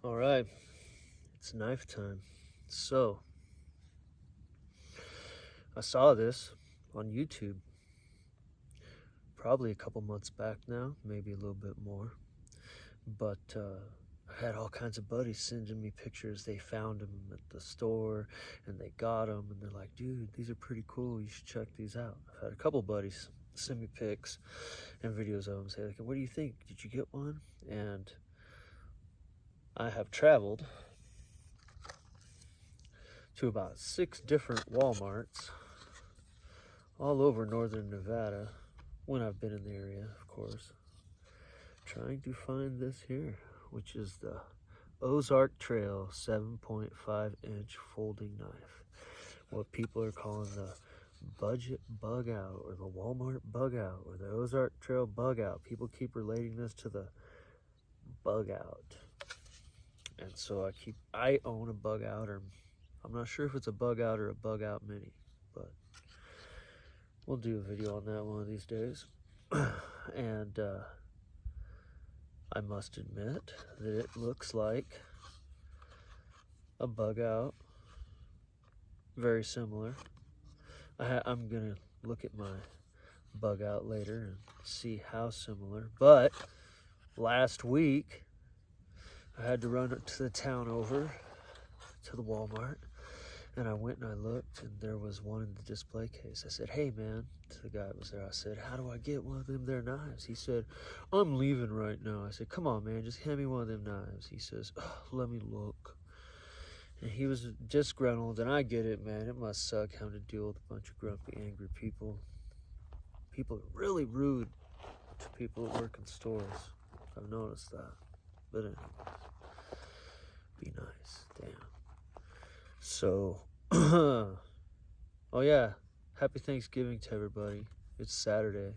All right, it's knife time. So, I saw this on YouTube probably a couple months back now, maybe a little bit more. But I had all kinds of buddies sending me pictures. They found them at the store and they got them, and they're like, dude, these are pretty cool. You should check these out. I've had a couple buddies send me pics and videos of them, say, like, what do you think? Did you get one? And I have traveled to about 6 different Walmarts all over northern Nevada when I've been in the area, of course, trying to find this here, which is the Ozark Trail 7.5-inch folding knife, what people are calling the budget bug out, or the Walmart bug out, or the Ozark Trail bug out. People keep relating this to the bug out, and so I own a bug out, or I'm not sure if it's a bug out or a bug out mini, but we'll do a video on that one of these days. And I must admit that it looks like a bug out, very similar. I'm gonna look at my bug out later and see how similar, but last week I had to run to the town over to the Walmart, and I went and I looked, and there was one in the display case. I said, hey man, to the guy that was there, I said, how do I get one of them there knives? He said, I'm leaving right now. I said, come on man, just hand me one of them knives. He says, oh, let me look. And he was disgruntled, and I get it, man. It must suck having to deal with a bunch of grumpy, angry people. People are really rude to people that work in stores. I've noticed that. But anyway, be nice, damn. So, oh yeah, happy Thanksgiving to everybody. It's Saturday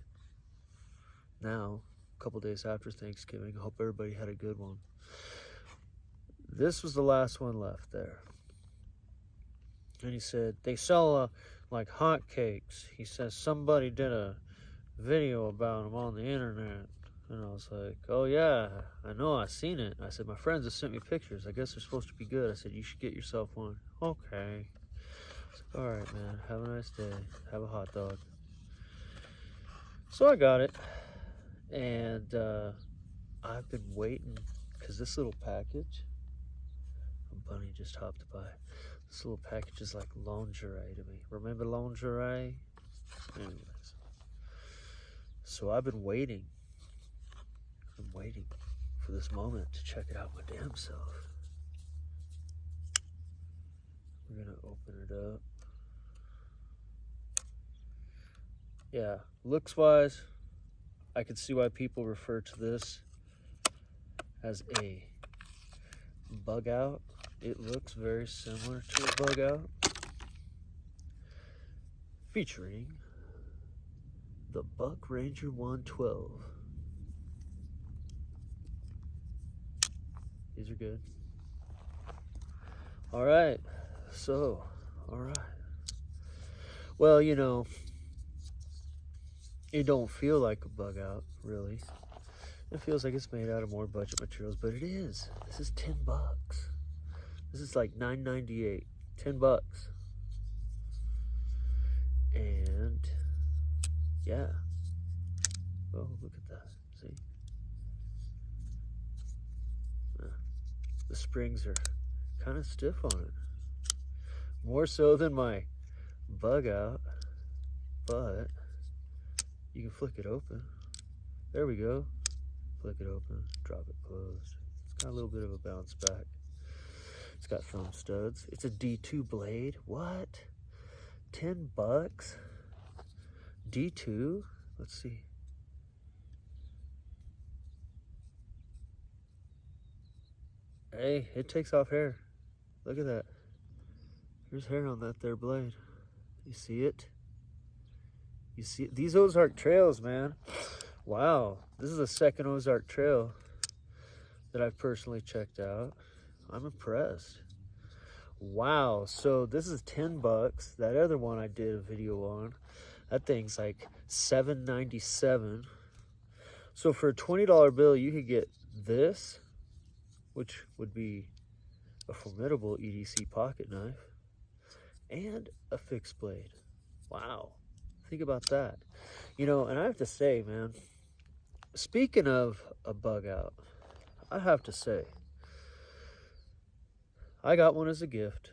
now, a couple days after Thanksgiving. I hope everybody had a good one. This was the last one left there. And he said, they sell like hotcakes. He says, somebody did a video about them on the internet. And I was like, oh yeah, I know, I seen it. I said, my friends have sent me pictures. I guess they're supposed to be good. I said, you should get yourself one. Okay. I was like, all right, man, have a nice day. Have a hot dog. So I got it. And I've been waiting, because this little package, Bunny just hopped by. This little package is like lingerie to me. Remember lingerie? Anyways. So I've been waiting. For this moment to check it out my damn self. We're gonna open it up. Yeah, looks wise, I can see why people refer to this as a bug out. It looks very similar to a bug out, featuring the Buck Ranger 112. These are good. All right, so, all right. Well, you know, it don't feel like a bug out, really. It feels like it's made out of more budget materials, but it is. This is $10. This is like $9.98, $10. And yeah. Oh, look at that. See? The springs are kind of stiff on it. More so than my bug out, but you can flick it open. There we go. Flick it open, drop it closed. It's got a little bit of a bounce back. It's got thumb studs. It's a D2 blade. What? $10? D2? Let's see. Hey, it takes off hair. Look at that. There's hair on that there blade. You see it? You see it? These Ozark trails, man. Wow. This is the second Ozark trail that I've personally checked out. I'm impressed. Wow. So this is $10. That other one I did a video on, that thing's like $7.97. So for a $20 bill, you could get this which would be a formidable EDC pocket knife, and a fixed blade. Wow, think about that. You know, and I have to say, man, speaking of a bug out, I have to say, I got one as a gift.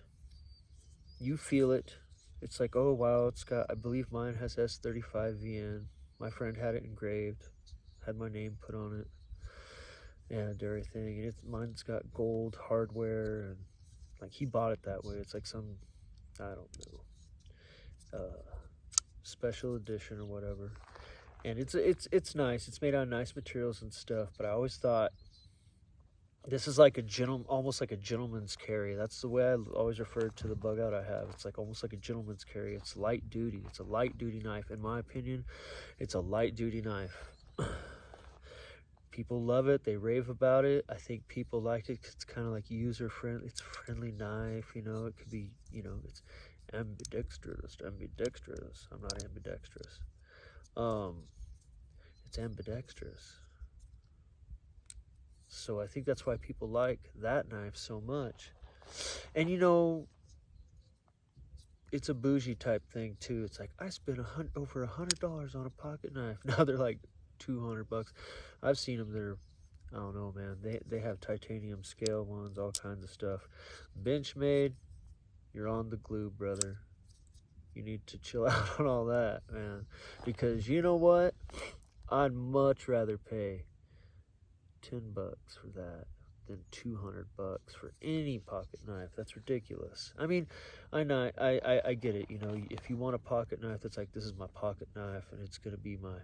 You feel it. It's like, oh wow, it's got, I believe mine has S35VN. My friend had it engraved, had my name put on it and everything. And mine's got gold hardware, and like he bought it that way. It's like some, I don't know, special edition or whatever. And it's nice. It's made out of nice materials and stuff. But I always thought this is like almost like a gentleman's carry. That's the way I always referred to the bug out I have. It's like almost like a gentleman's carry. It's light duty. It's a light duty knife. In my opinion, it's a light duty knife. People love it. They rave about it. I think people like it 'cause it's kind of like user friendly. It's a friendly knife, you know. It could be, you know, it's ambidextrous. I'm not ambidextrous. It's ambidextrous. So I think that's why people like that knife so much. And you know, it's a bougie type thing too. It's like, I spent over $100 on a pocket knife. Now they're like $200. I've seen them. They're, I don't know, man. They have titanium scale ones, all kinds of stuff. Benchmade, you're on the glue, brother. You need to chill out on all that, man. Because you know what? I'd much rather pay $10 for that than $200 for any pocket knife. That's ridiculous. I mean, I get it. You know, if you want a pocket knife that's like, this is my pocket knife and it's gonna be my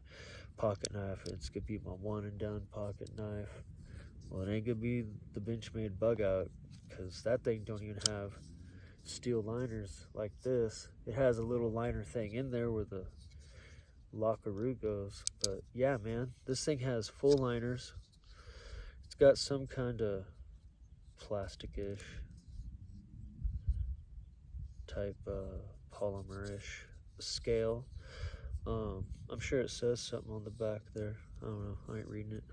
pocket knife, and it's gonna be my one and done pocket knife, well, it ain't gonna be the Benchmade bug out, because that thing don't even have steel liners like this. It has a little liner thing in there where the lockaroo goes. But yeah, man, this thing has full liners. It's got some kind of plastic-ish type polymer-ish scale. I'm sure it says something on the back there. I don't know, I ain't reading it.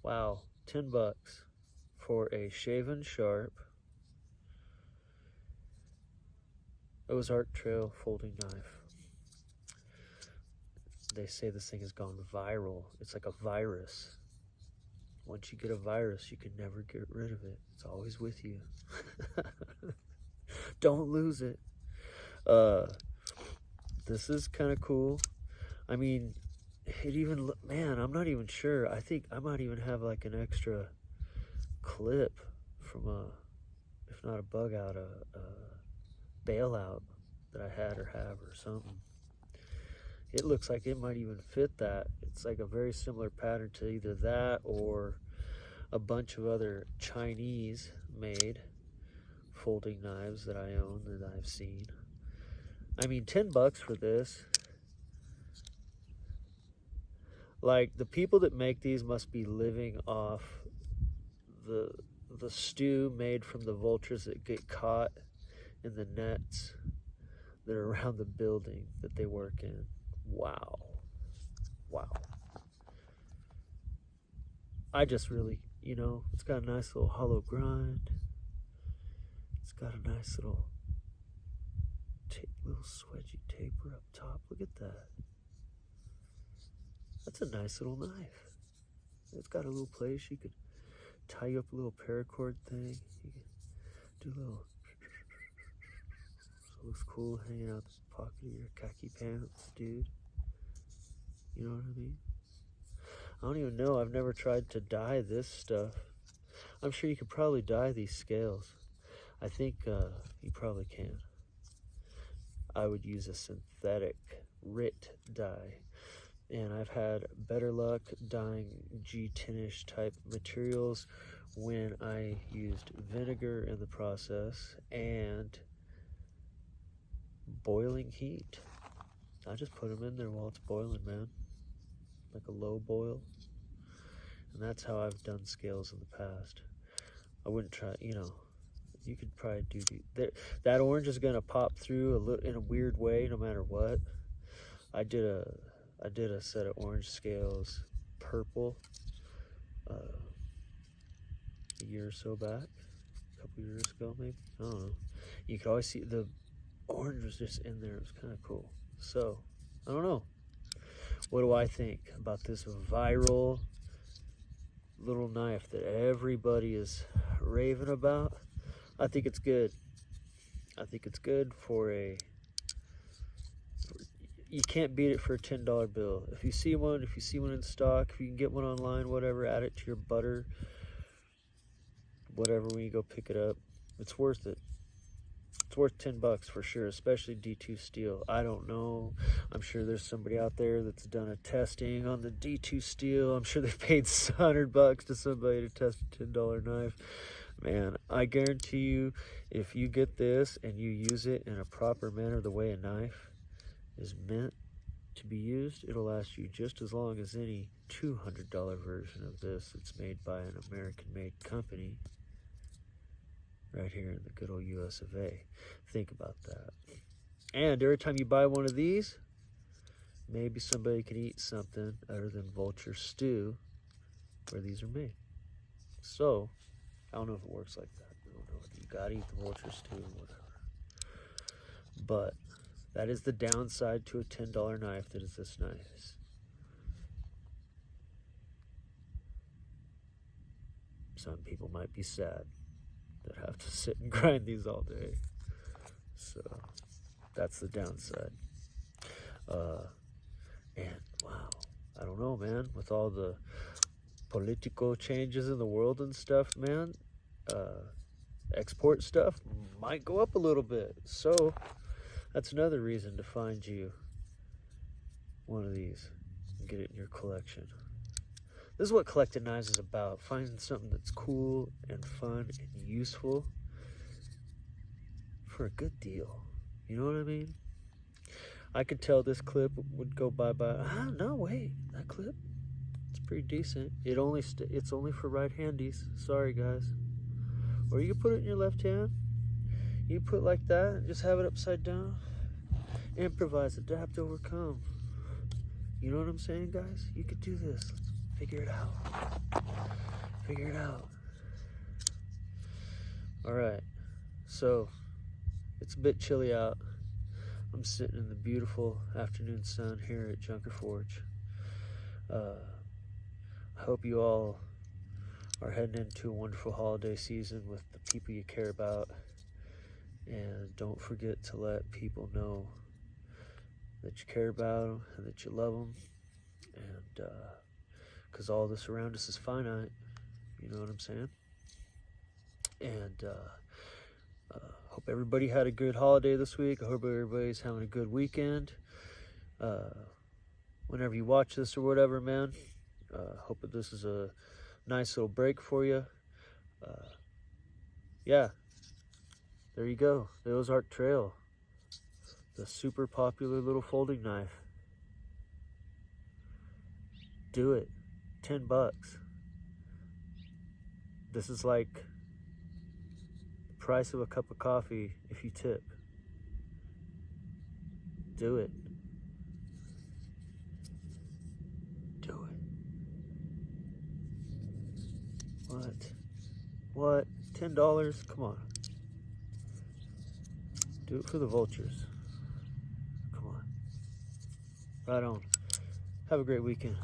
Wow, $10 for a shaven sharp Ozark Trail folding knife. They say this thing has gone viral. It's like a virus. Once you get a virus, you can never get rid of it. It's always with you. Don't lose it. This is kind of cool. I mean, it even, man, I'm not even sure. I think I might even have like an extra clip from if not a bug out, a bailout that I had or have or something. It looks like it might even fit that. It's like a very similar pattern to either that or a bunch of other Chinese made folding knives that I own, that I've seen. I mean, $10 for this. Like, the people that make these must be living off the stew made from the vultures that get caught in the nets that are around the building that they work in. Wow. Wow. I just really, you know, it's got a nice little hollow grind. It's got a nice little swedgy taper up top. Look at that. That's a nice little knife. It's got a little place you could tie up a little paracord thing. You can do a little, so it looks cool hanging out the pocket of your khaki pants, dude. You know what I mean? I don't even know. I've never tried to dye this stuff. I'm sure you could probably dye these scales. I think you probably can. I would use a synthetic RIT dye. And I've had better luck dyeing G10-ish type materials when I used vinegar in the process and boiling heat. I just put them in there while it's boiling, man. Like a low boil. And that's how I've done scales in the past. I wouldn't try, you know, you could probably do that orange is gonna pop through in a weird way no matter what. I did a set of orange scales, purple, year or so back, a couple years ago maybe, I don't know. You could always see the orange was just in there. It was kind of cool. So, I don't know. What do I think about this viral little knife that everybody is raving about? I think it's good. I think it's good you can't beat it for a $10 bill. If you see one in stock, if you can get one online, whatever, add it to your butter, whatever, when you go pick it up, it's worth it. It's worth $10 for sure, especially D2 steel. I don't know. I'm sure there's somebody out there that's done a testing on the D2 steel. I'm sure they paid $100 to somebody to test a $10 knife. Man, I guarantee you, if you get this and you use it in a proper manner, the way a knife is meant to be used, it'll last you just as long as any $200 version of this that's made by an American-made company right here in the good old US of A. Think about that. And every time you buy one of these, maybe somebody can eat something other than vulture stew where these are made. So, I don't know if it works like that. I don't know if you gotta eat the vulture stew or whatever. But that is the downside to a $10 knife that is this nice. Some people might be sad that have to sit and grind these all day. So that's the downside. And wow, I don't know, man, with all the political changes in the world and stuff, man, export stuff might go up a little bit. So that's another reason to find you one of these and get it in your collection. This is what collecting knives is about. Finding something that's cool and fun and useful for a good deal. You know what I mean? I could tell this clip would go bye-bye. No, wait. That clip, it's pretty decent. It's only for right-handies. Sorry, guys. Or you can put it in your left hand. You put it like that and just have it upside down. Improvise, adapt, overcome. You know what I'm saying, guys? You could do this. Let's figure it out. Figure it out. All right. So, it's a bit chilly out. I'm sitting in the beautiful afternoon sun here at Junker Forge. I hope you all are heading into a wonderful holiday season with the people you care about. And don't forget to let people know that you care about them and that you love them. And because all this around us is finite. You know what I'm saying? And hope everybody had a good holiday this week. I hope everybody's having a good weekend. Whenever you watch this or whatever, man, hope that this is a nice little break for you. Yeah, there you go. The Ozark Trail. The super popular little folding knife. Do it. $10. This is like the price of a cup of coffee if you tip. Do it. Do it. What? $10? Come on. Do it for the vultures. Come on. Right on. Have a great weekend.